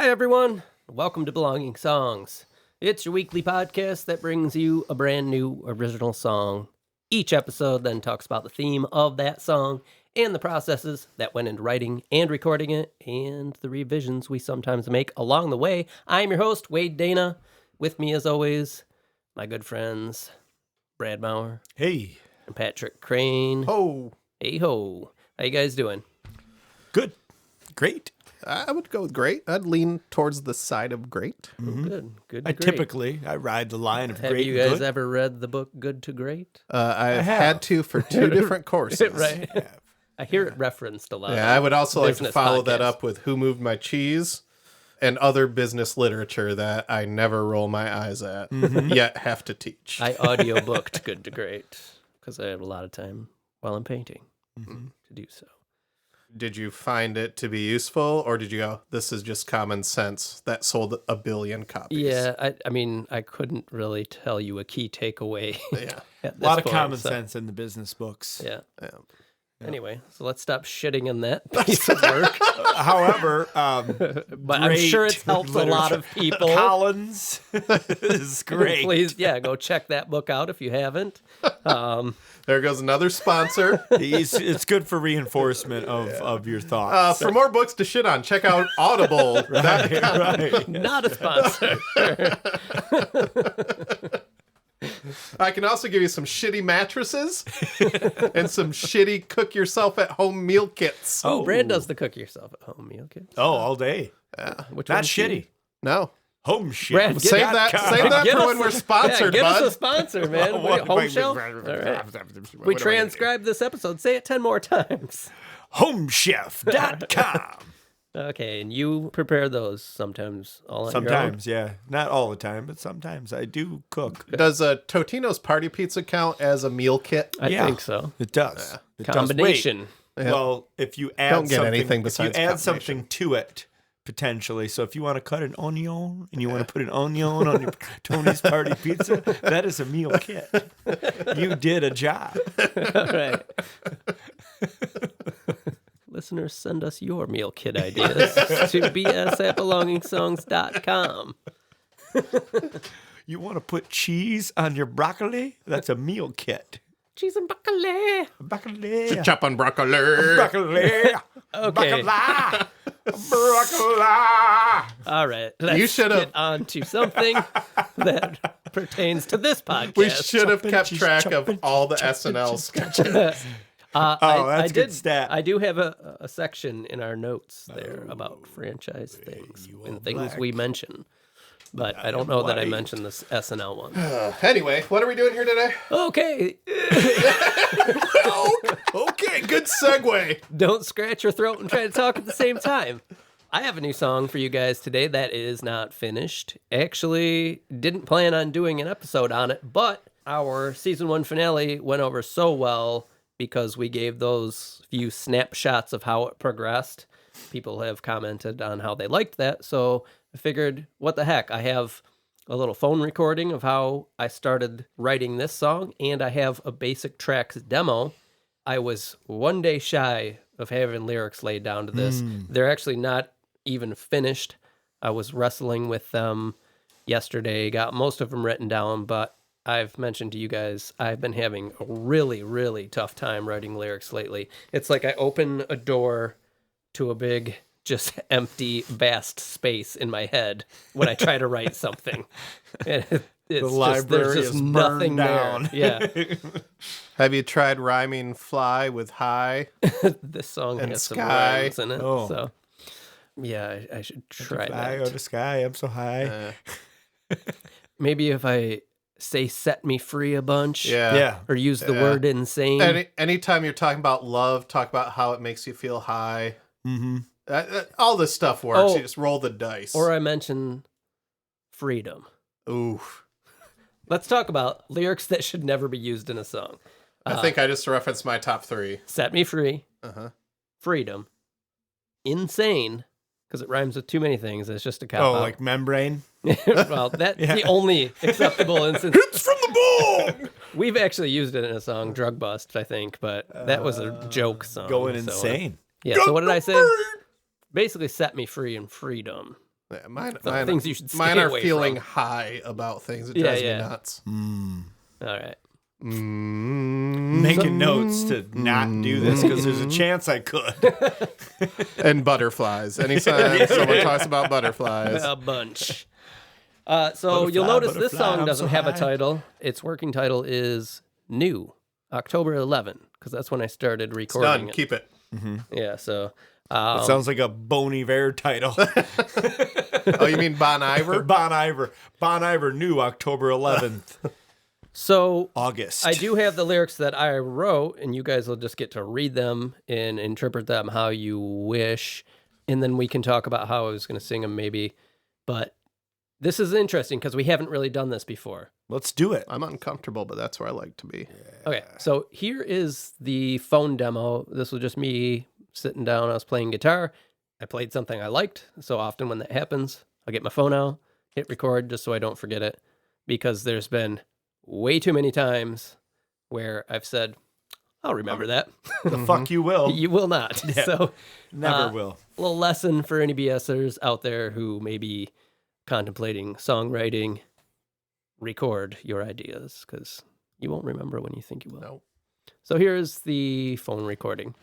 Hi, everyone. Welcome to Belonging Songs. It's your weekly podcast that brings you a brand new original song. Each episode then talks about the theme of that song and the processes that went into writing and recording it and the revisions we sometimes make along the way. I'm your host, Wade Dana. With me, as always, my good friends, Brad Maurer. Hey. And Patrick Crane. Ho. Hey ho. How you guys doing? Good. Great. I would go with great. I'd lean towards the side of great. Good. Good. I to great. typically ride the line of Have great. you and guys good. ever read the book Good to Great? I've have. had to for two different courses. Right. I hear it referenced a lot. Yeah, I would also like to business follow that podcasts. up with Who Moved My Cheese and other business literature that I never roll my eyes at, yet have to teach. I audiobooked Good to Great because I have a lot of time while I'm painting to do so. Did you find it to be useful, or did you go, this is just common sense that sold 1 billion copies? Yeah, I mean, I couldn't really tell you a key takeaway. Yeah. At A lot this of point, common so, sense in the business books. Yeah. Yeah. Anyway, so let's stop shitting in that piece of work. However, But I'm sure it's helped a lot of people. Collins is great. Please, yeah, go check that book out if you haven't. There goes another sponsor. It's good for reinforcement of your thoughts. For more books to shit on, check out Audible. right. Not a sponsor. I can also give you some shitty mattresses and some shitty cook-yourself-at-home meal kits. Oh, Brad does the cook yourself at home meal kit. Oh, all day. Which Not one's she? shitty. No. Home shit. Brad, get Save that Give for us when we're yeah, sponsored, give bud. us a sponsor, man. Home shelf? All right. We transcribed this episode. Say it 10 more times. Homechef.com. Okay, and you prepare those sometimes all on your own? Sometimes, yeah. Not all the time, but sometimes I do cook. Does Totino's Party Pizza count as a meal kit? I Yeah. think so. It does. It does. Combination. Wait. Well, if you add Don't get something, anything if you besides add combination. something to it, potentially. So if you want to cut an onion and you want to put an onion on your Tony's Party Pizza, that is a meal kit. You did a job. All right. Listeners, send us your meal kit ideas to bs@belongingsongs.com. You want to put cheese on your broccoli? That's a meal kit. Cheese and broccoli. Broccoli. Chop on broccoli. Broccoli. Okay. Broccoli. Broccoli. All right. Let's You should've- get on to something that pertains to this podcast. We should have kept cheese, track chopping of all the cheese, SNL sketches. That's a good stat. I do have a section in our notes there about franchise things and things we mention. But I don't know that I Whyte. mentioned this SNL one. Anyway, what are we doing here today? Okay. Okay, good segue. Don't scratch your throat and try to talk at the same time. I have a new song for you guys today that is not finished. Actually, didn't plan on doing an episode on it, but our season 1 finale went over so well because we gave those few snapshots of how it progressed. People have commented on how they liked that, so I figured, what the heck? I have a little phone recording of how I started writing this song, and I have a Basic Tracks demo. I was one day shy of having lyrics laid down to this. They're actually not even finished. I was wrestling with them yesterday, got most of them written down, but I've mentioned to you guys, I've been having a really, really tough time writing lyrics lately. It's like I open a door to a big, just empty, vast space in my head when I try to write something. And it's The library there's just is nothing burned down. there. Yeah. Have you tried rhyming fly with high? This song And has some sky. rhymes in it. Oh. So, yeah, I should try Fly that. out the sky. I'm so high. Maybe if I say set me free a bunch. Yeah. Or use the word insane. Anytime you're talking about love, talk about how it makes you feel high. Mm-hmm. All this stuff works. Oh. You just roll the dice. Or I mention freedom. Ooh. Let's talk about lyrics that should never be used in a song. I think I just referenced my top 3. Set me free. Uh-huh. Freedom. Insane. Because it rhymes with too many things. It's just a cop Oh, out. like membrane? Well, that's the only acceptable instance. It's from the ball! We've actually used it in a song, Drug Bust, I think, but that was a joke song. Going so, insane. Yeah, so what did I say? Basically, set me free and freedom. Yeah, mine, The mine, things you should stay mine are away feeling from. high about things. It Yeah, drives yeah. me nuts. All right. Making notes to not do this because there's a chance I could. And butterflies. Anytime someone talks about butterflies. A bunch. So Butterfly, you'll notice this butterfly, song I'm doesn't so have a high. title. Its working title is New, October 11, because that's when I started It's recording done. it. Keep it. Yeah, so It sounds like a Bon Iver title. Oh, you mean Bon Iver? Bon Iver. Bon Iver new October 11th. so August. I do have the lyrics that I wrote, and you guys will just get to read them and interpret them how you wish, and then we can talk about how I was going to sing them maybe. But this is interesting because we haven't really done this before. Let's do it. I'm uncomfortable, but that's where I like to be. Okay, so here is the phone demo. This was just me sitting down. I was playing guitar. I played something I liked. So often when that happens, I'll get my phone out, hit record just so I don't forget it. Because there's been way too many times where I've said, I'll remember that. The fuck you will. You will not. Yeah. So Never will. a little lesson for any BSers out there who may be contemplating songwriting. Record your ideas because you won't remember when you think you will. No. So here's the phone recording.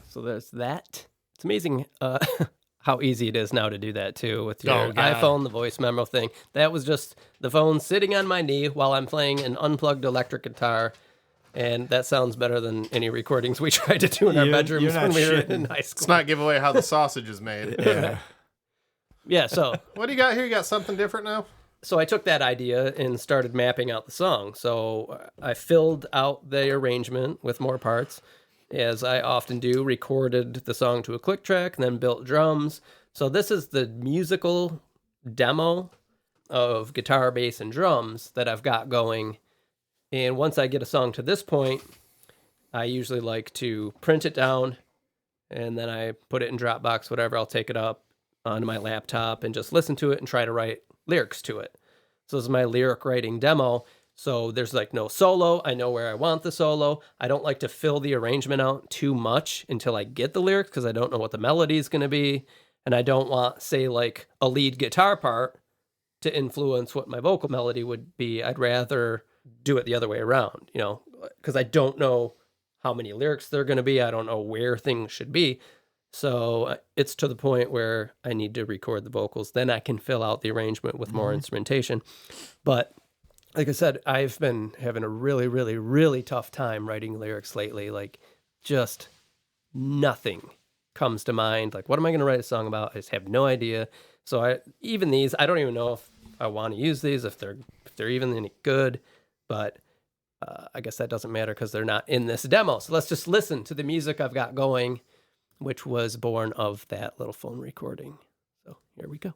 So there's that. It's amazing how easy it is now to do that too with your Oh, God. iPhone, the voice memo thing. That was just the phone sitting on my knee while I'm playing an unplugged electric guitar. And that sounds better than any recordings we tried to do in our You're bedrooms not when we were shitting. in high school. Let's not give away how the sausage is made. Yeah. Yeah, so What do you got here? You got something different now? I took that idea and started mapping out the song. So I filled out the arrangement with more parts, as I often do, recorded the song to a click track, and then built drums. So this is the musical demo of guitar, bass, and drums that I've got going. And once I get a song to this point, I usually like to print it down, and then I put it in Dropbox, whatever. I'll take it up onto my laptop and just listen to it and try to write lyrics to it. So this is my lyric writing demo. So there's like no solo. I know where I want the solo. I don't like to fill the arrangement out too much until I get the lyrics because I don't know what the melody is going to be. And I don't want, say, like a lead guitar part to influence what my vocal melody would be. I'd rather do it the other way around, you know, because I don't know how many lyrics there are going to be. I don't know where things should be. So it's to the point where I need to record the vocals. Then I can fill out the arrangement with more instrumentation. But like I said, I've been having a really, really, really tough time writing lyrics lately. Like just nothing comes to mind. Like, what am I going to write a song about? I just have no idea. So I don't even know if I want to use these, if they're even any good. But I guess that doesn't matter because they're not in this demo. So let's just listen to the music I've got going, which was born of that little phone recording. So here we go.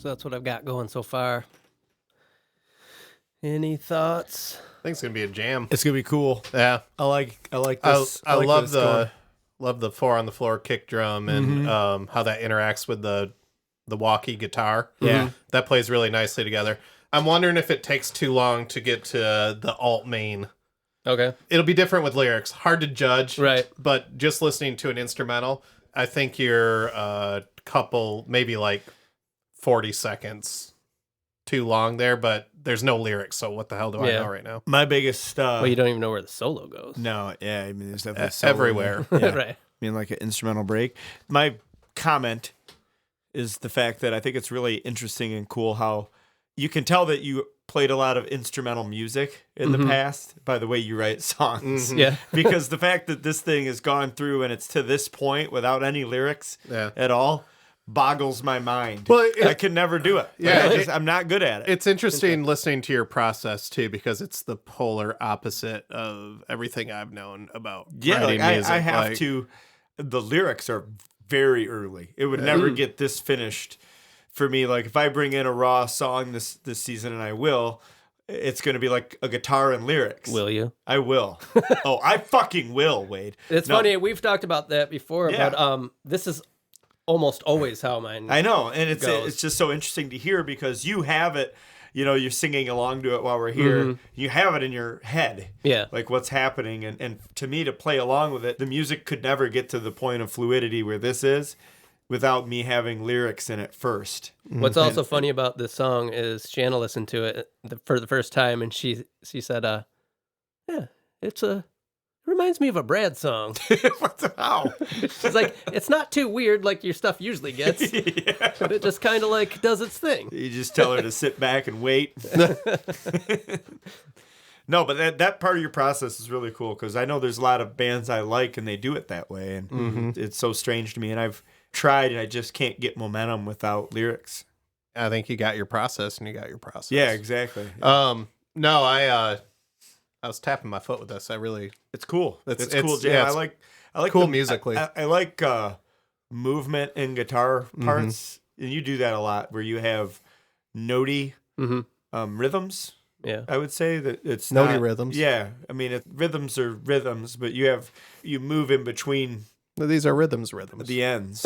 So that's what I've got going so far. Any thoughts? I think it's gonna be a jam. It's gonna be cool. Yeah, I like this. I like love this love the 4 on the floor kick drum and how that interacts with the walkie guitar. Yeah. That plays really nicely together. I'm wondering if it takes too long to get to the alt main. Okay. It'll be different with lyrics. Hard to judge. Right. But just listening to an instrumental, I think you're a couple, maybe like 40 seconds too long there, but there's no lyrics, so what the hell do I know right now? My biggest Well, you don't even know where the solo goes. no, yeah, I mean there's definitely solo Everywhere. there. Yeah. Right. I mean like an instrumental break. My comment is the fact that I think it's really interesting and cool how you can tell that you played a lot of instrumental music in the past by the way you write songs. Yeah. Because the fact that this thing has gone through and it's to this point without any lyrics at all boggles my mind. Well, I can never do it. Yeah, I'm not good at it. It's interesting listening to your process too, because it's the polar opposite of everything I've known about writing music. I have to. The lyrics are very early. It would never get this finished for me. Like if I bring in a raw song this season, and I will, it's going to be like a guitar and lyrics. Will you? I will. Oh, I fucking will, Wade. It's funny. We've talked about that before, but this is almost always how mine I know, and goes. it's just so interesting to hear because you have it. You know, you're singing along to it while we're here. You have it in your head. Yeah. Like what's happening. And to me, to play along with it, the music could never get to the point of fluidity where this is without me having lyrics in it first. What's also funny about this song is Shanna listened to it for the first time, and she said, yeah, it reminds me of a Brad song. What the hell? She's like, it's not too weird like your stuff usually gets, but it just kind of like does its thing. You just tell her to sit back and wait. No, but that part of your process is really cool because I know there's a lot of bands I like and they do it that way, and it's so strange to me. And I've tried, and I just can't get momentum without lyrics. I think you got your process, and you got your process. Yeah, exactly. No, I was tapping my foot with this. It's cool. It's cool, Jam. yeah, I like cool musically. I like movement in guitar parts, and you do that a lot, where you have notey rhythms. Yeah, I would say that it's Notey not, rhythms. Yeah, I mean rhythms are rhythms, but you move in between These are rhythms. the ends.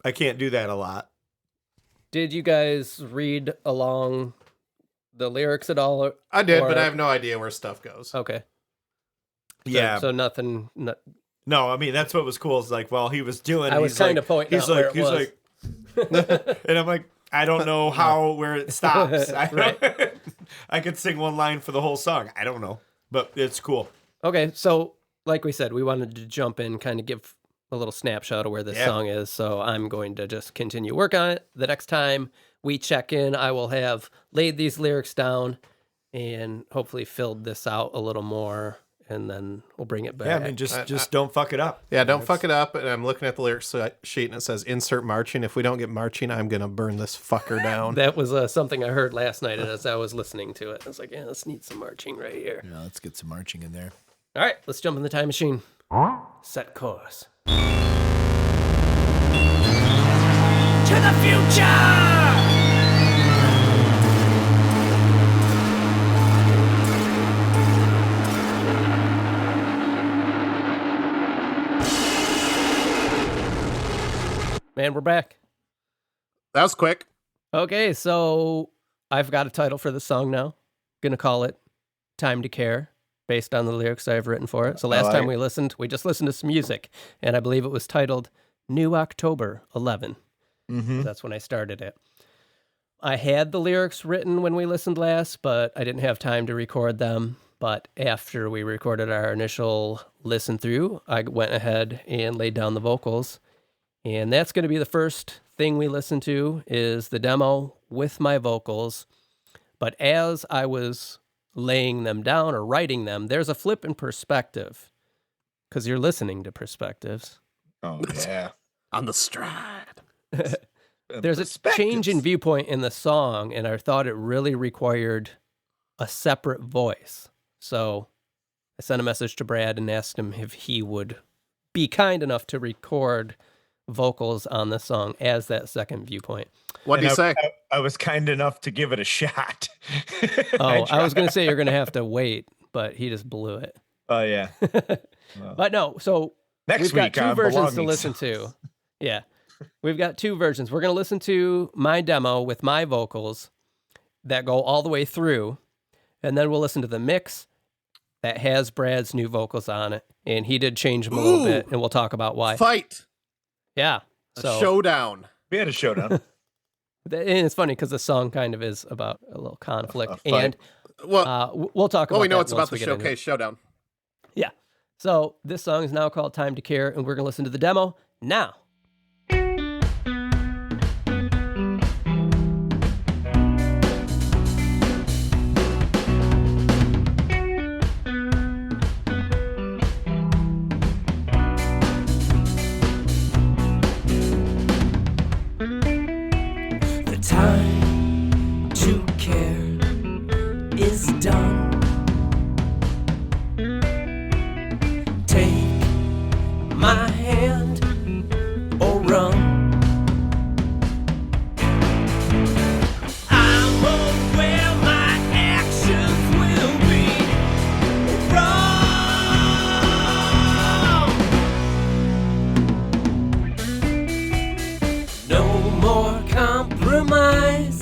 I can't do that a lot. Did you guys read along the lyrics at all? I did, but I have no idea where stuff goes. Okay. Yeah. So nothing. No, I mean that's what was cool. Is like while he was doing, I was kind of pointing out where it was. Like, and I'm like, I don't know where it stops. I could sing one line for the whole song. I don't know, but it's cool. Okay, so like we said, we wanted to jump in, kind of give a little snapshot of where this song is. So I'm going to just continue work on it. The next time we check in, I will have laid these lyrics down and hopefully filled this out a little more, and then we'll bring it back. Yeah, I mean, just don't fuck it up. Yeah, don't fuck it up. And I'm looking at the lyrics sheet, and it says insert marching. If we don't get marching, I'm gonna burn this fucker down. That was something I heard last night as I was listening to it. I was like, yeah, let's need some marching right here. Yeah, let's get some marching in there. All right, let's jump in the time machine. Set course. To the future! Man, we're back. That was quick. Okay, so I've got a title for the song now. Gonna call it Time to Care, based on the lyrics I've written for it. So last time we just listened to some music, and I believe it was titled New October 11. That's when I started it. I had the lyrics written when we listened last, but I didn't have time to record them. But after we recorded our initial listen through, I went ahead and laid down the vocals. And that's going to be the first thing we listen to is the demo with my vocals. But as I was laying them down or writing them, there's a flip in perspective because you're listening to perspectives. Oh, yeah. On the stride. There's a change in viewpoint in the song, and I thought it really required a separate voice. So I sent a message to Brad and asked him if he would be kind enough to record vocals on the song as that second viewpoint. What do you say? I was kind enough to give it a shot. Oh, I was going to say you're going to have to wait, but he just blew it. Oh, yeah. But no, so Next we've got week two on versions to Belonging listen Songs. to. Yeah. We've got two versions. We're going to listen to my demo with my vocals that go all the way through, and then we'll listen to the mix that has Brad's new vocals on it, and he did change them a little bit, and we'll talk about why. Fight. Yeah. A So showdown. We had a showdown. and it's funny because the song kind of is about a little conflict, A fight. and Well, we'll talk about we know that it's about once the we get into it. showcase showdown. Yeah. So this song is now called Time to Care, and we're going to listen to the demo now. The time to care is done. Take my hand or run. I'm aware my actions will be wrong. No more compromise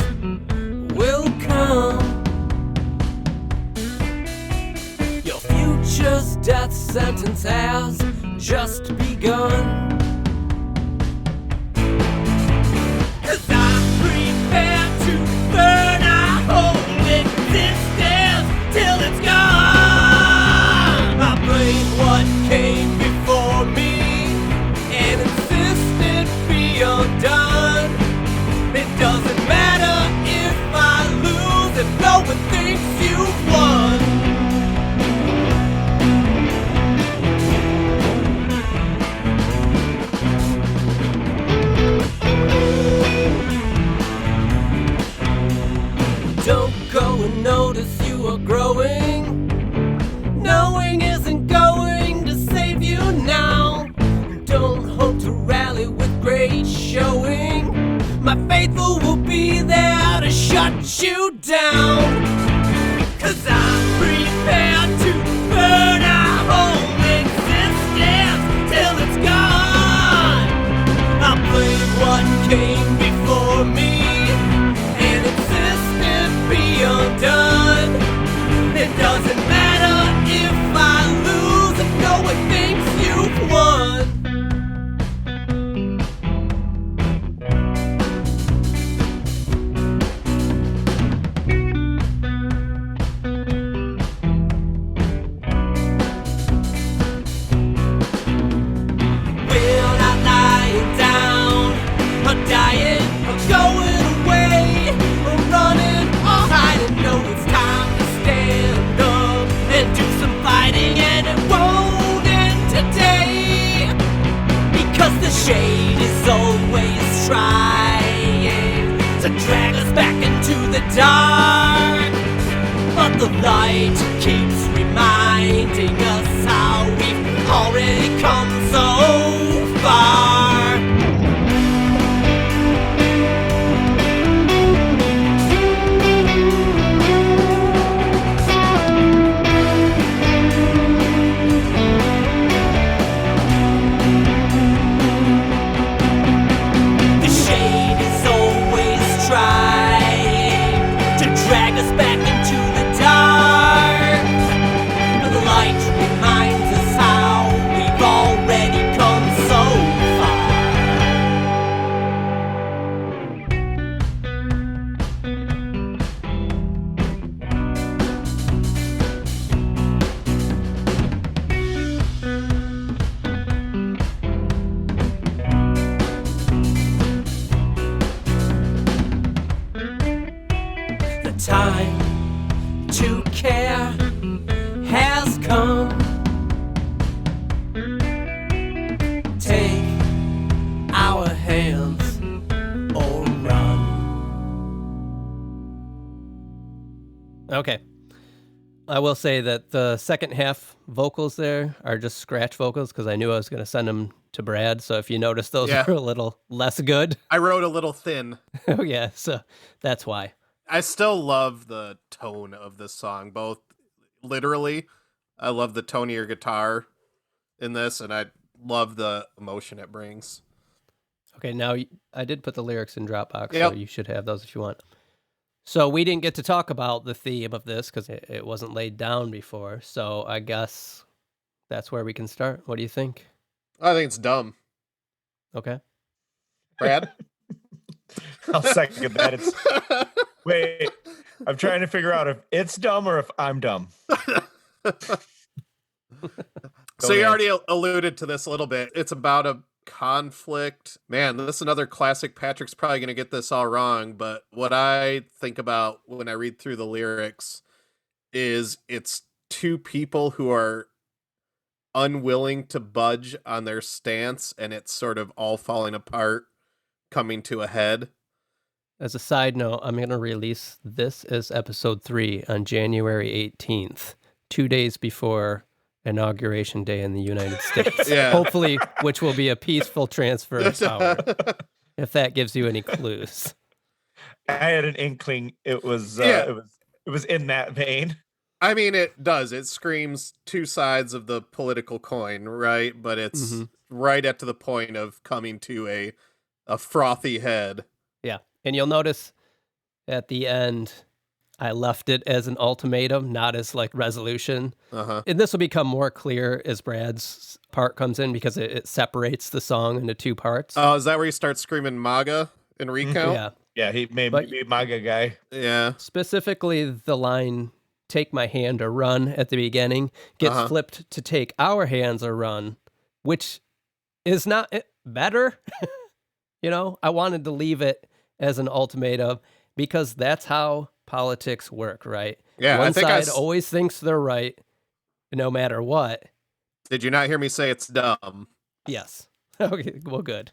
will come. Your future's death sentence has just begun. 'Cause I'm prepared to burn our whole existence till it's gone. I blame what came before me and insist it be undone. It doesn't matter if I lose if no one thinks you've won. Don't go and notice you are growing. Knowing isn't going to save you now. Don't hope to rally with great showing. My faithful will be there to shut you down. 'Cause I'm prepared to burn our whole existence till it's gone. I blame what came before me and insist it be undone. It doesn't matter if I lose if no one thinks you've won. We're not lying down, or dying, or going away, or running, or hiding. No, it's time to stand up and do some fighting, and it won't end today. Because the shade is always trying to drag us back into the dark. But the light keeps reminding us how we've already come so far. The shade is always trying to drag us back into the dark. But the light reminds us how we've already come so far. The time to care has come. Take our hands or run. Okay. I will say that the second half vocals there are just scratch vocals because I knew I was going to send them to Brad. So if you notice, those Yeah. are a little less good. I wrote a little thin. Oh, yeah. So that's why. I still love the tone of this song, both literally. I love the tone of your guitar in this, and I love the emotion it brings. Okay, now I did put the lyrics in Dropbox, Yep. so you should have those if you want. So we didn't get to talk about the theme of this because it wasn't laid down before. So I guess that's where we can start. What do you think? I think it's dumb. Okay. Brad? I'll second that. Wait, I'm trying to figure out if it's dumb or if I'm dumb. So you already alluded to this a little bit. It's about a conflict. Man, this is another classic. Patrick's probably going to get this all wrong, but what I think about when I read through the lyrics is it's two people who are unwilling to budge on their stance, and it's sort of all falling apart, coming to a head. As a side note, I'm going to release this as episode 3 on January 18th, 2 days before Inauguration Day in the United States. Yeah. Hopefully, which will be a peaceful transfer of power, if that gives you any clues. I had an inkling it was Yeah. it was in that vein. I mean, it does. It screams two sides of the political coin, right? But it's right at to the point of coming to a frothy head. Yeah. And you'll notice at the end, I left it as an ultimatum, not as like resolution. Uh-huh. And this will become more clear as Brad's part comes in because it separates the song into 2 parts. Oh, is that where you start screaming MAGA in recount? Yeah. Yeah, he made me MAGA guy. Yeah. Specifically, the line, take my hand or run at the beginning gets flipped to take our hands or run, which is not better. You know, I wanted to leave it as an ultimatum because that's how politics work, right? Yeah, One I think side always thinks they're right, no matter what. Did you not hear me say it's dumb? Yes. Okay, well, good.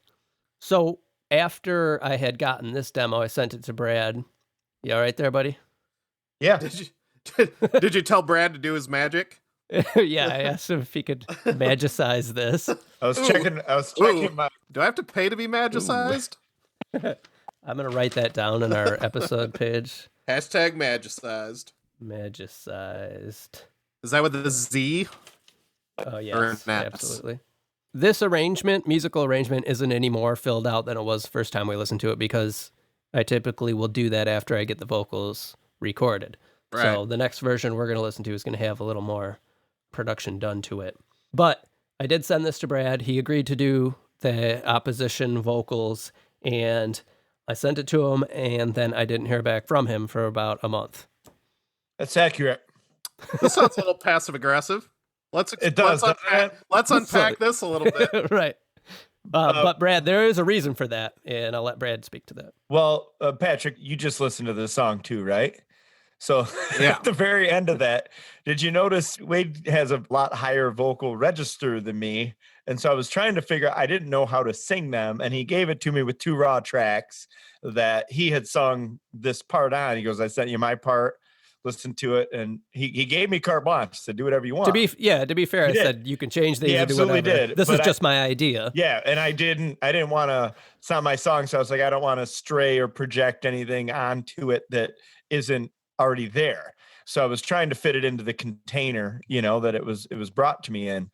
So after I had gotten this demo, I sent it to Brad. You all right there, buddy? Yeah. Did you tell Brad to do his magic? Yeah, I asked him if he could magicize this. I was checking my Do I have to pay to be magicized? I'm going to write that down in our episode page. Hashtag magicized. Magicized. Is that with the Z? Oh, Or yes, naps. absolutely. This musical arrangement, isn't any more filled out than it was the first time we listened to it because I typically will do that after I get the vocals recorded. Right. So the next version we're going to listen to is going to have a little more production done to it. But I did send this to Brad. He agreed to do the opposition vocals, and I sent it to him, and then I didn't hear back from him for about a month. That's accurate. This sounds a little passive aggressive. Let's unpack this a little bit. Right. But Brad, there is a reason for that, and I'll let Brad speak to that. Well, Patrick, you just listened to this song too, right? So Yeah. at the very end of that, did you notice Wade has a lot higher vocal register than me? And so I was trying to figure, I didn't know how to sing them. And he gave it to me with 2 raw tracks that he had sung this part on. He goes, I sent you my part, listen to it. And he gave me carte blanche, said, do whatever you want. To be fair, I did. said you can change these. He and do absolutely whatever. did, This is but just my idea. Yeah, and I didn't want to sound my song, so I was like, I don't want to stray or project anything onto it that isn't already there. So I was trying to fit it into the container, that it was brought to me in,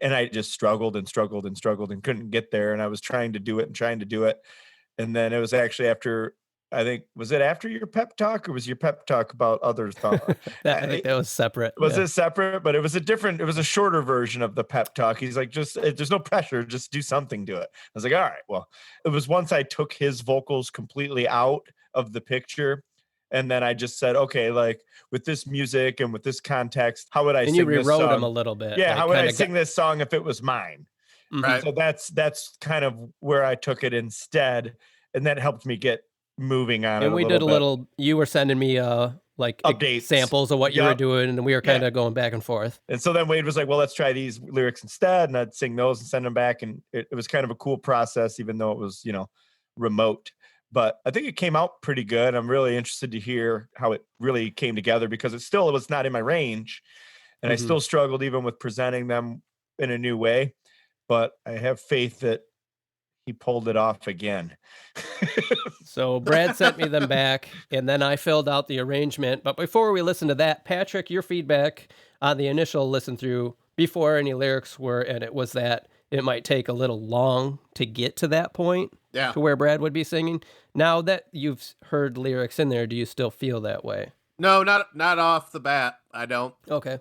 and I just struggled and couldn't get there. And I was trying to do it, and then it was actually after. I think, was it after your pep talk, or was your pep talk about other thoughts? I think that was separate. Was it separate? But it was a shorter version of the pep talk. He's like, there's no pressure, just do something to it. I was like, all right, well, it was once I took his vocals completely out of the picture. And then I just said, okay, like with this music and with this context, how would I sing this song? And you rewrote them a little bit. Yeah, how would I sing this song if it was mine? Mhm. Right. So that's kind of where I took it instead. And that helped me get moving on. And we did a little, you were sending me like updates, samples of what you were doing, and we were kind of going back and forth. And so then Wade was like, well, let's try these lyrics instead. And I'd sing those and send them back. And it was kind of a cool process, even though it was, remote. but I think it came out pretty good. I'm really interested to hear how it really came together because it was not in my range, and I still struggled even with presenting them in a new way. But I have faith that he pulled it off again. So Brad sent me them back, and then I filled out the arrangement. But before we listen to that, Patrick, your feedback on the initial listen through before any lyrics were, and it was that it might take a little long to get to that point, to where Brad would be singing. Now that you've heard lyrics in there, do you still feel that way? No, not off the bat. I don't. Okay.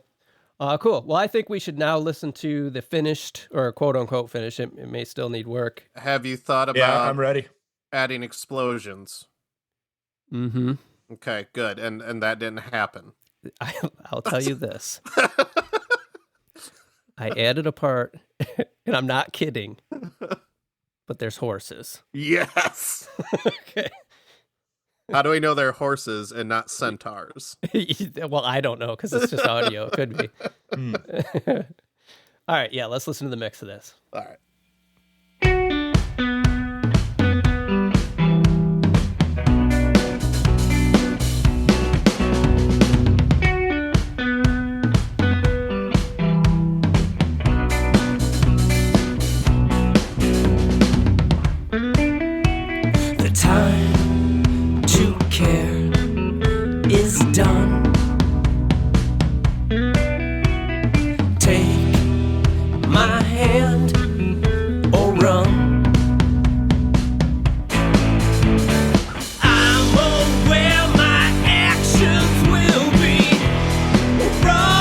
Cool. Well, I think we should now listen to the finished, or quote unquote finished. It may still need work. Have you thought about Yeah, I'm ready. adding explosions? Mm-hmm. Okay, good. And that didn't happen. I'll tell you this. I added a part, and I'm not kidding, but there's horses. Yes. Okay. How do we know they're horses and not centaurs? Well, I don't know because it's just audio. It could be. All right. Yeah, let's listen to the mix of this. All right. The time to care is done. Take my hand or run. I'm aware my actions will be wrong.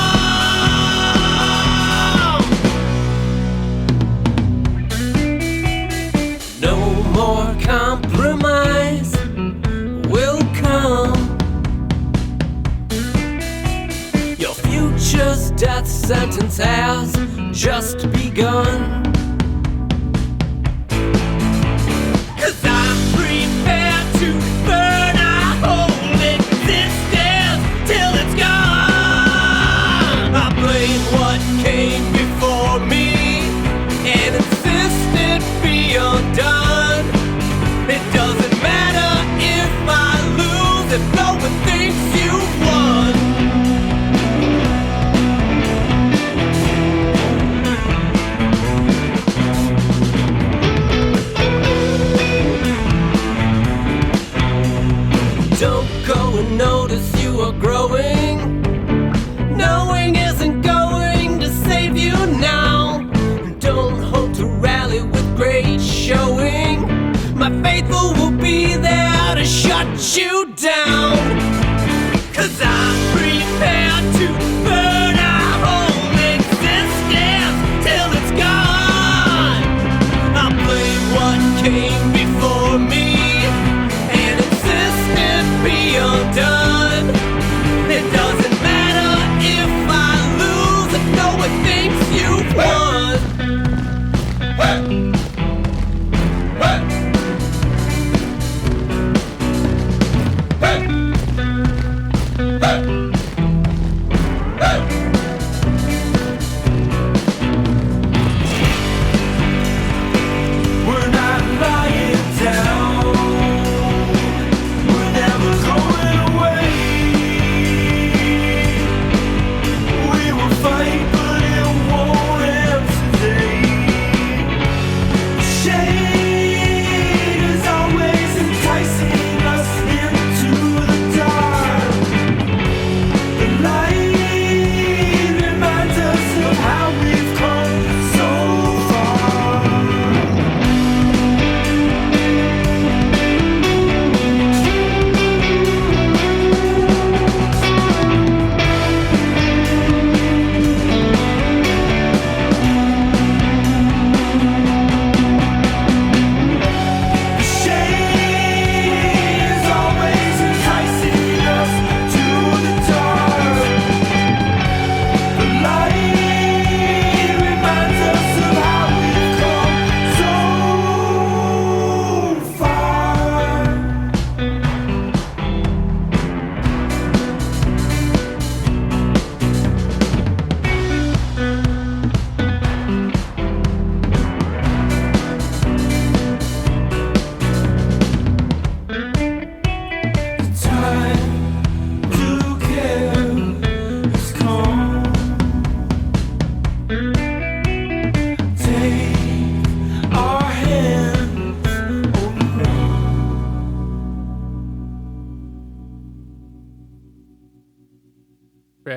No more compromise will come. Your future's death sentence has just begun. 'Cause I'm prepared to burn our whole existence till it's gone. I blame what came before me and insist it be undone. It doesn't matter if I lose if no one thinks you've won. Don't go and notice you are growing. Knowing isn't going to save you now. Don't hope to rally with great showing. My faithful will be there to shut you down. 'Cause I'm prepared to burn our whole existence till it's gone. I blame what came before me and insist it be undone. It doesn't matter if I lose if no one thinks you've won.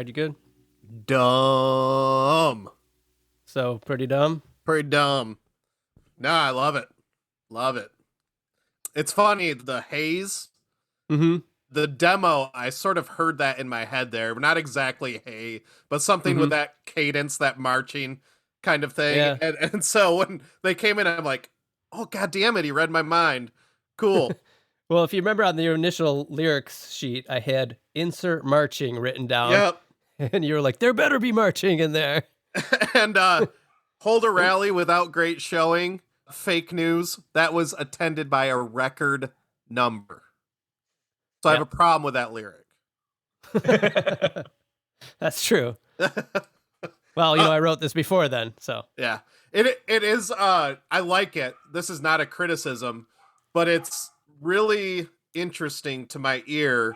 Brad, you good? Dumb. So, pretty dumb? Pretty dumb. No, I love it. Love it. It's funny, the haze. Mm-hmm. The demo, I sort of heard that in my head there. Not exactly hey, but something with that cadence, that marching kind of thing. Yeah. And so when they came in, I'm like, oh, God damn it, he read my mind. Cool. Well, if you remember on the initial lyrics sheet, I had insert marching written down. Yep. And you were like, there better be marching in there. And hold a rally without great showing. Fake news. That was attended by a record number. So I have a problem with that lyric. That's true. Well, I wrote this before then, so. Yeah. It is, I like it. This is not a criticism, but it's really interesting to my ear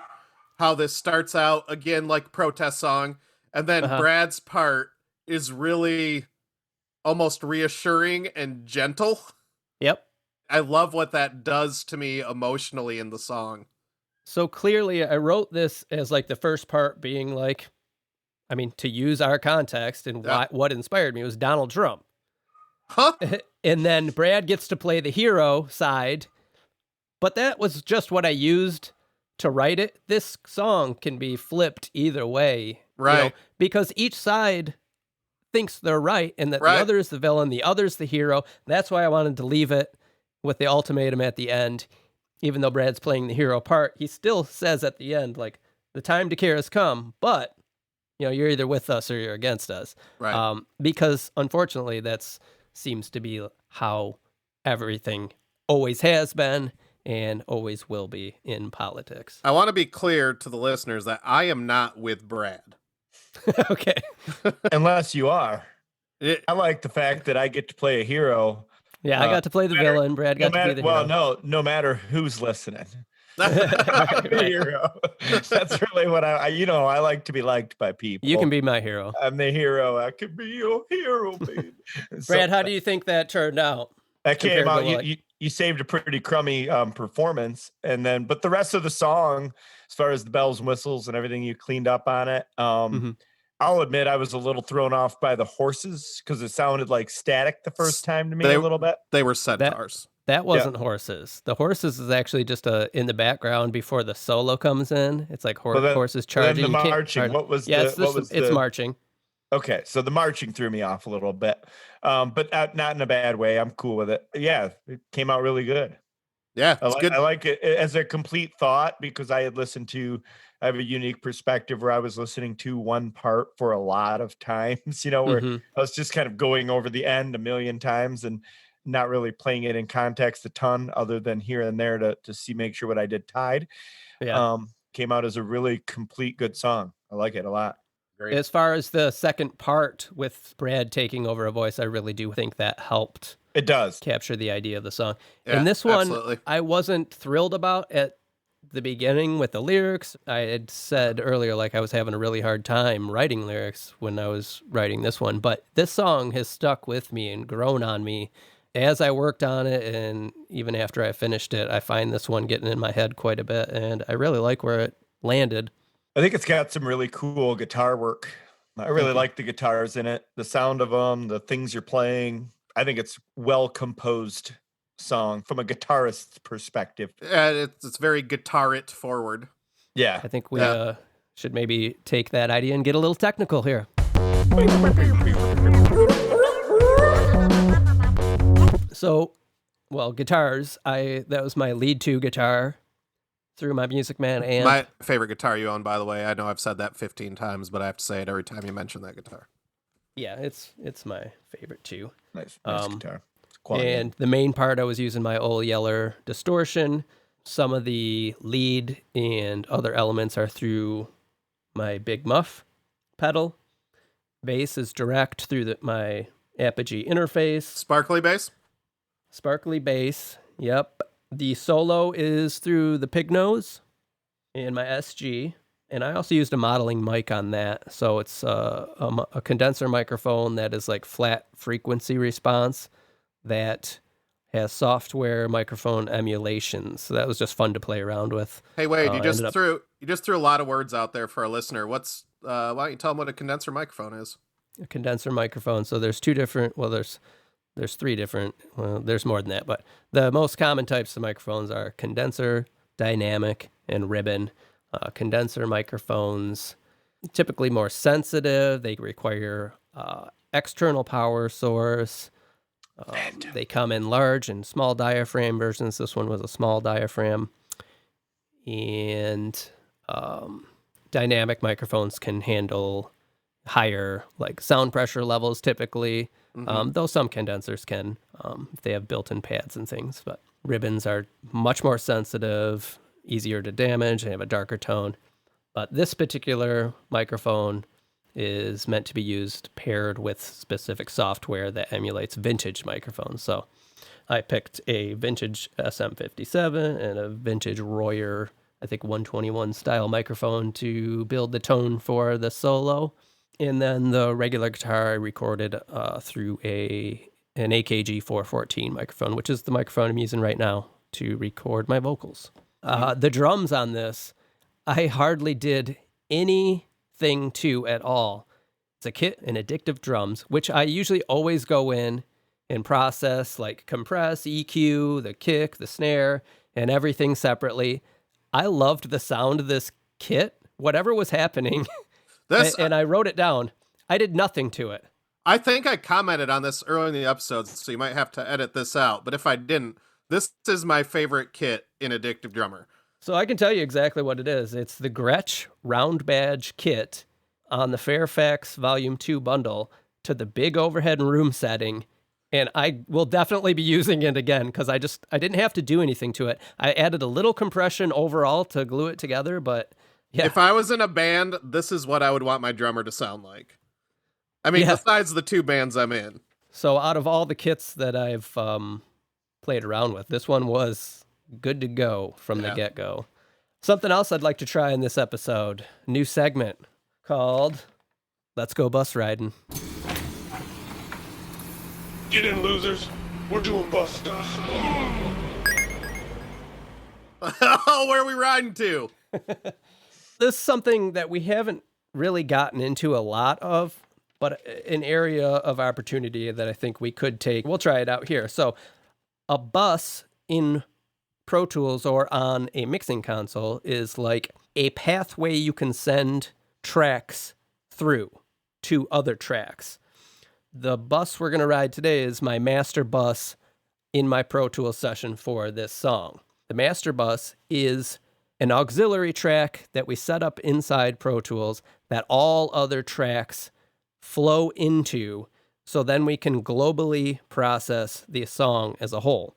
how this starts out, again, like protest song, and then Brad's part is really almost reassuring and gentle. Yep. I love what that does to me emotionally in the song. So clearly, I wrote this as like the first part being like, I mean, to use our context and what inspired me was Donald Trump. Huh? And then Brad gets to play the hero side, but that was just what I used to write it. This song can be flipped either way. Right. Because each side thinks they're right and that the other is the villain, the other's the hero. That's why I wanted to leave it with the ultimatum at the end. Even though Brad's playing the hero part, he still says at the end, like, the time to care has come, but, you're either with us or you're against us. Right. Because, unfortunately, that's seems to be how everything always has been and always will be in politics. I want to be clear to the listeners that I am not with Brad. Okay. Unless you are. I like the fact that I get to play a hero. Yeah, I got to play the villain. Brad got to be the hero. Well, no matter who's listening. Right. Hero. That's really what I like to be liked by people. You can be my hero. I'm the hero. I can be your hero, baby. Brad, how do you think that turned out? That came out. You saved a pretty crummy performance, but the rest of the song, as far as the bells and whistles and everything, you cleaned up on it. I'll admit I was a little thrown off by the horses because it sounded like static the first time to me a little bit. They were centaurs. That wasn't horses. The horses is actually just in the background before the solo comes in. It's like horses charging. Then the marching. It's marching. Okay, so the marching threw me off a little bit, but not in a bad way. I'm cool with it. Yeah, it came out really good. Yeah, it's good. I like it as a complete thought because I have a unique perspective where I was listening to one part for a lot of times, where I was just kind of going over the end a million times and not really playing it in context a ton other than here and there to make sure what I did tied. Yeah. Came out as a really complete good song. I like it a lot. Great. As far as the second part with Brad taking over a voice, I really do think that helped. It does capture the idea of the song. Yeah, and this one, absolutely. I wasn't thrilled about at the beginning with the lyrics. I had said earlier, like I was having a really hard time writing lyrics when I was writing this one, but this song has stuck with me and grown on me as I worked on it. And even after I finished it, I find this one getting in my head quite a bit. And I really like where it landed. I think it's got some really cool guitar work. I really like the guitars in it, the sound of them, the things you're playing. I think it's well composed song from a guitarist's perspective. It's very guitar-it forward. Yeah. I think we should maybe take that idea and get a little technical here. So, guitars, that was my lead 2 guitar through my Music Man amp. My favorite guitar you own, by the way. I know I've said that 15 times, but I have to say it every time you mention that guitar. Yeah, it's my favorite too. Nice guitar. It's quality. And the main part, I was using my old Yeller distortion. Some of the lead and other elements are through my Big Muff pedal. Bass is direct through my Apogee interface. Sparkly bass? Sparkly bass, yep. The solo is through the Pig Nose and my SG. And I also used a modeling mic on that. So it's a condenser microphone that is like flat frequency response that has software microphone emulation. So that was just fun to play around with. Hey, Wade, you just threw a lot of words out there for a listener. What's why don't you tell them what a condenser microphone is? A condenser microphone. So there's two different, well, there's three different, well, there's more than that, but the most common types of microphones are condenser, dynamic, and ribbon. Condenser microphones, typically more sensitive. They require external power source. They come in large and small diaphragm versions. This one was a small diaphragm. And dynamic microphones can handle higher like sound pressure levels typically, though some condensers can if they have built-in pads and things. But ribbons are much more sensitive, easier to damage, they have a darker tone. But this particular microphone is meant to be used paired with specific software that emulates vintage microphones. So I picked a vintage SM57 and a vintage Royer, I think 121 style microphone to build the tone for the solo. And then the regular guitar I recorded through an AKG 414 microphone, which is the microphone I'm using right now to record my vocals. The drums on this, I hardly did anything to at all. It's a kit and addictive drums, which I usually always go in and process, like compress, EQ, the kick, the snare, and everything separately. I loved the sound of this kit, whatever was happening, and I wrote it down. I did nothing to it. I think I commented on this earlier in the episode, so you might have to edit this out. But if I didn't, this is my favorite kit in Addictive Drummer. So I can tell you exactly what it is. It's the Gretsch Round Badge kit on the Fairfax Volume 2 bundle to the big overhead room setting. And I will definitely be using it again because I didn't have to do anything to it. I added a little compression overall to glue it together, but yeah. If I was in a band, this is what I would want my drummer to sound like. I mean, besides the two bands I'm in. So out of all the kits that I've played around with, this one was good to go from the get-go. Something else I'd like to try in this episode, new segment called Let's Go Bus Riding. Get in, losers. We're doing bus stuff. Oh, where are we riding to? This is something that we haven't really gotten into a lot of, but an area of opportunity that I think we could take. We'll try it out here. So a bus in Pro Tools or on a mixing console is like a pathway you can send tracks through to other tracks. The bus we're going to ride today is my master bus in my Pro Tools session for this song. The master bus is an auxiliary track that we set up inside Pro Tools that all other tracks flow into, so then we can globally process the song as a whole.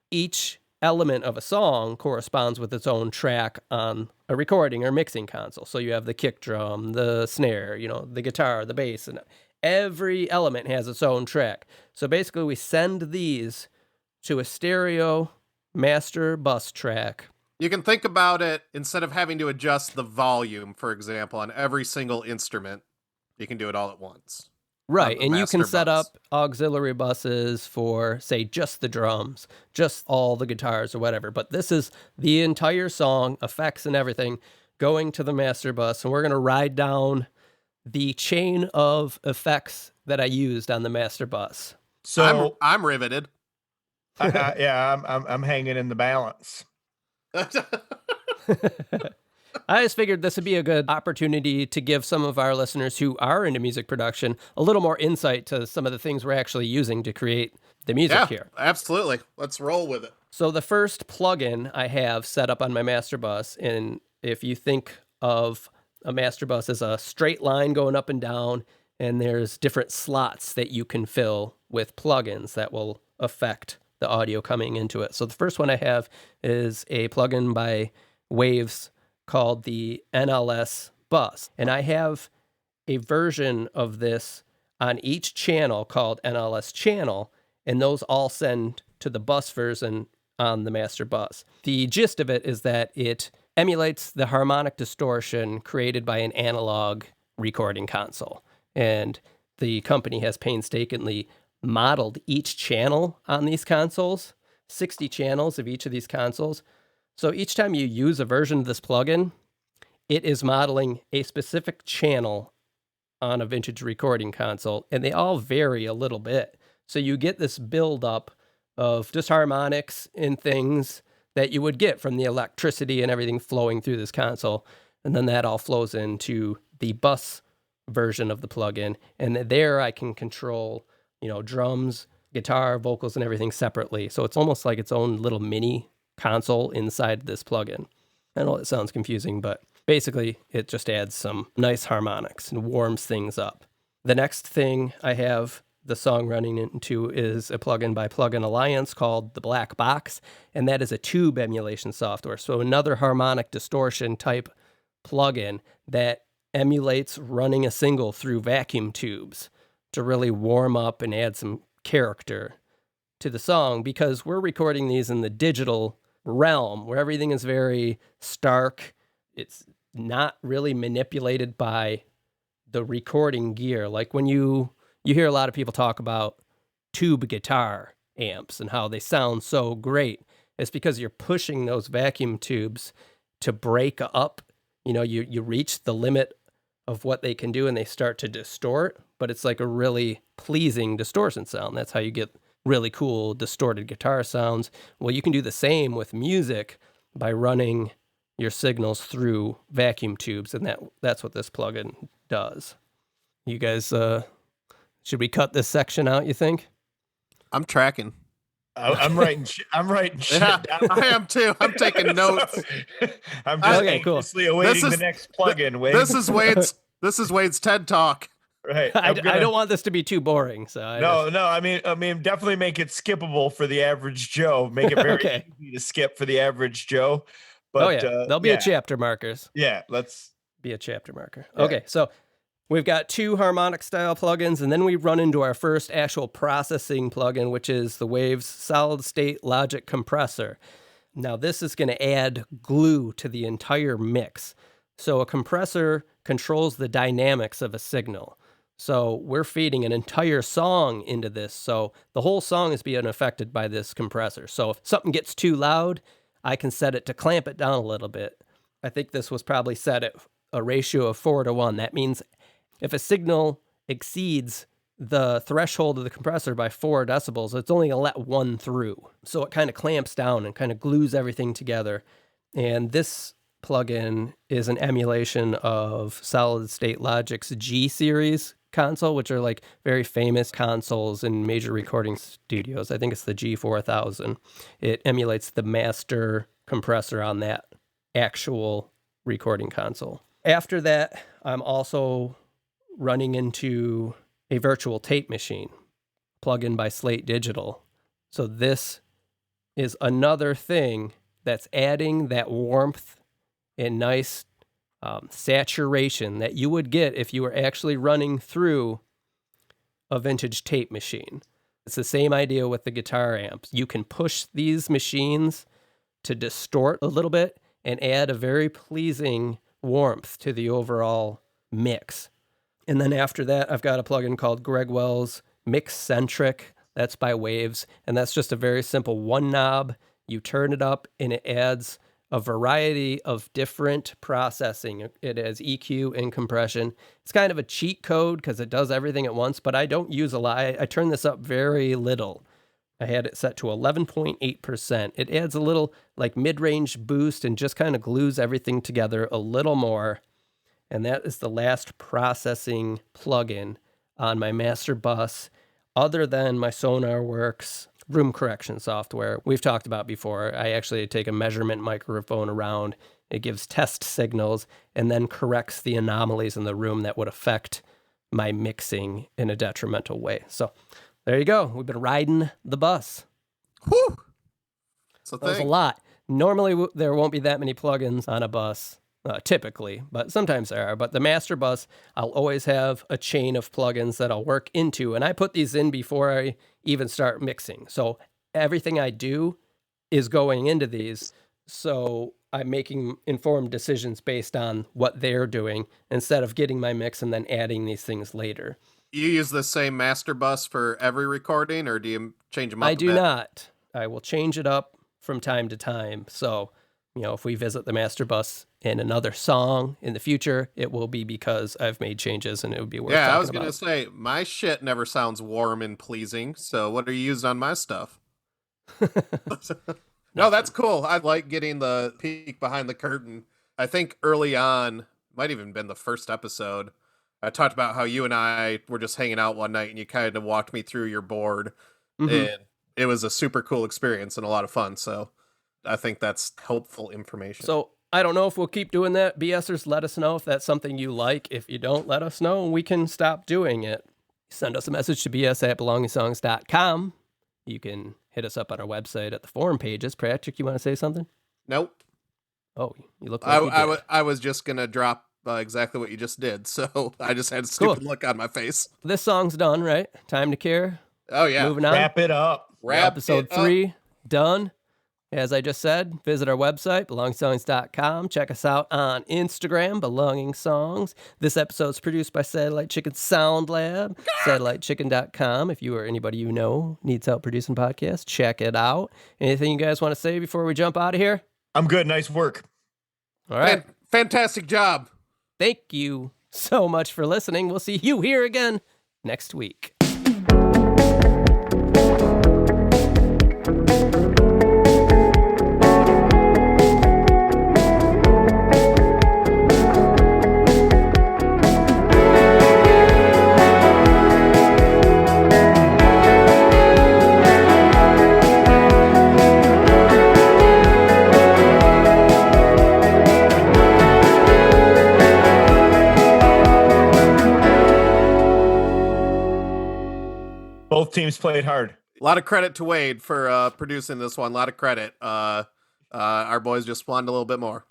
Each element of a song corresponds with its own track on a recording or mixing console. So you have the kick drum, the snare, the guitar, the bass, and every element has its own track. So basically we send these to a stereo master bus track. You can think about it, instead of having to adjust the volume, for example, on every single instrument, you can do it all at once. Right, and you can set up auxiliary buses for, say, just the drums, just all the guitars or whatever. But this is the entire song, effects and everything, going to the master bus. And we're going to ride down the chain of effects that I used on the master bus. So I'm riveted. I'm hanging in the balance. I just figured this would be a good opportunity to give some of our listeners who are into music production a little more insight to some of the things we're actually using to create the music here. Absolutely. Let's roll with it. So the first plugin I have set up on my master bus, and if you think of a master bus as a straight line going up and down, and there's different slots that you can fill with plugins that will affect the audio coming into it. So the first one I have is a plugin by Waves called the NLS bus. And I have a version of this on each channel called NLS channel, and those all send to the bus version on the master bus. The gist of it is that it emulates the harmonic distortion created by an analog recording console. And the company has painstakingly modeled each channel on these consoles, 60 channels of each of these consoles. So each time you use a version of this plugin, it is modeling a specific channel on a vintage recording console, and they all vary a little bit. So you get this buildup of just harmonics and things that you would get from the electricity and everything flowing through this console. And then that all flows into the bus version of the plugin. And there I can control, drums, guitar, vocals, and everything separately. So it's almost like its own little mini console inside this plugin. I know it sounds confusing, but basically it just adds some nice harmonics and warms things up. The next thing I have the song running into is a plugin by Plugin Alliance called The Black Box, and that is a tube emulation software. So another harmonic distortion type plugin that emulates running a single through vacuum tubes to really warm up and add some character to the song, because we're recording these in the digital realm where everything is very stark. It's not really manipulated by the recording gear. Like when you hear a lot of people talk about tube guitar amps and how they sound so great. It's because you're pushing those vacuum tubes to break up. You reach the limit of what they can do and they start to distort, but it's like a really pleasing distortion sound. That's how you get really cool distorted guitar sounds. Well, you can do the same with music by running your signals through vacuum tubes, and that's what this plugin does. You guys, should we cut this section out, you think? I'm tracking. I'm writing shit Yeah, down. I am too. I'm taking notes. I'm just Okay, cool. anxiously awaiting the next plugin. Wade. This is Wade's TED Talk. Right. I don't want this to be too boring, so I mean, definitely make it skippable for the average Joe. Make it very Okay. easy to skip for the average Joe. But there'll be a chapter markers. Yeah, let's Be a chapter marker. Yeah. Okay, so we've got 2 harmonic style plugins, and then we run into our first actual processing plugin, which is the Waves Solid State Logic Compressor. Now, this is going to add glue to the entire mix. So a compressor controls the dynamics of a signal. So we're feeding an entire song into this. So the whole song is being affected by this compressor. So if something gets too loud, I can set it to clamp it down a little bit. I think this was probably set at a ratio of 4:1. That means if a signal exceeds the threshold of the compressor by 4 decibels, it's only going to let one through. So it kind of clamps down and kind of glues everything together. And this plugin is an emulation of Solid State Logic's G series console, which are like very famous consoles in major recording studios. I think it's the G4000. It emulates the master compressor on that actual recording console. After that, I'm also running into a virtual tape machine plugin by Slate Digital. So this is another thing that's adding that warmth and nice saturation that you would get if you were actually running through a vintage tape machine. It's the same idea with the guitar amps. You can push these machines to distort a little bit and add a very pleasing warmth to the overall mix. And then after that, I've got a plugin called Greg Wells Mix-Centric. That's by Waves, and that's just a very simple one knob. You turn it up, and it adds a variety of different processing. It has EQ and compression. It's kind of a cheat code because it does everything at once, but I don't use a lot. I turn this up very little. I had it set to 11.8%. It adds a little like mid-range boost and just kind of glues everything together a little more. And that is the last processing plugin on my master bus, other than my SonarWorks room correction software we've talked about before. I actually take a measurement microphone around. It gives test signals and then corrects the anomalies in the room that would affect my mixing in a detrimental way. So there you go. We've been riding the bus. Whew. That was a lot. Normally, there won't be that many plugins on a bus, typically, but sometimes there are. But the master bus, I'll always have a chain of plugins that I'll work into, and I put these in before I even start mixing. So everything I do is going into these. So I'm making informed decisions based on what they're doing instead of getting my mix and then adding these things later. You use the same master bus for every recording, or do you change them up? I do not. I will change it up from time to time. So, if we visit the master bus in another song in the future, it will be because I've made changes and it would be worth Yeah, I talking was going to about. say, my shit never sounds warm and pleasing, so what are you using on my stuff? No, that's cool. I like getting the peek behind the curtain. I think early on, might even been the first episode, I talked about how you and I were just hanging out one night and you kind of walked me through your board. Mhm. And it was a super cool experience and a lot of fun. So I think that's helpful information. So I don't know if we'll keep doing that. BSers, let us know if that's something you like. If you don't, let us know and we can stop doing it. Send us a message to bs@belongingsongs.com. You can hit us up on our website at the forum pages. Patrick, you want to say something? Nope. Oh, you look like you did. I was just going to drop exactly what you just did. So I just had a stupid look on my face. This song's done, right? Time to Care. Oh, yeah. Moving on. Wrap it up. Episode 3 done. As I just said, visit our website, belongingsongs.com. Check us out on Instagram, Belonging Songs. This episode's produced by Satellite Chicken Sound Lab, satellitechicken.com. If you or anybody you know needs help producing podcasts, check it out. Anything you guys want to say before we jump out of here? I'm good. Nice work. All right. Fantastic job. Thank you so much for listening. We'll see you here again next week. Both teams played hard. A lot of credit to Wade for producing this one. A lot of credit. Our boys just wanted a little bit more.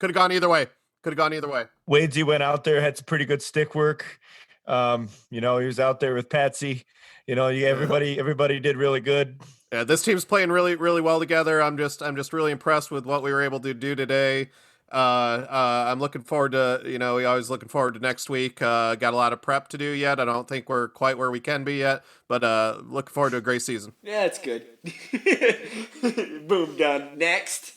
Could have gone either way. Wadesy went out there, had some pretty good stick work. He was out there with Patsy. Everybody did really good. Yeah, this team's playing really, really well together. I'm just really impressed with what we were able to do today. I'm looking forward to, we always looking forward to next week. Got a lot of prep to do yet. I don't think we're quite where we can be yet, but looking forward to a great season. Yeah, it's good. Boom, done. Next.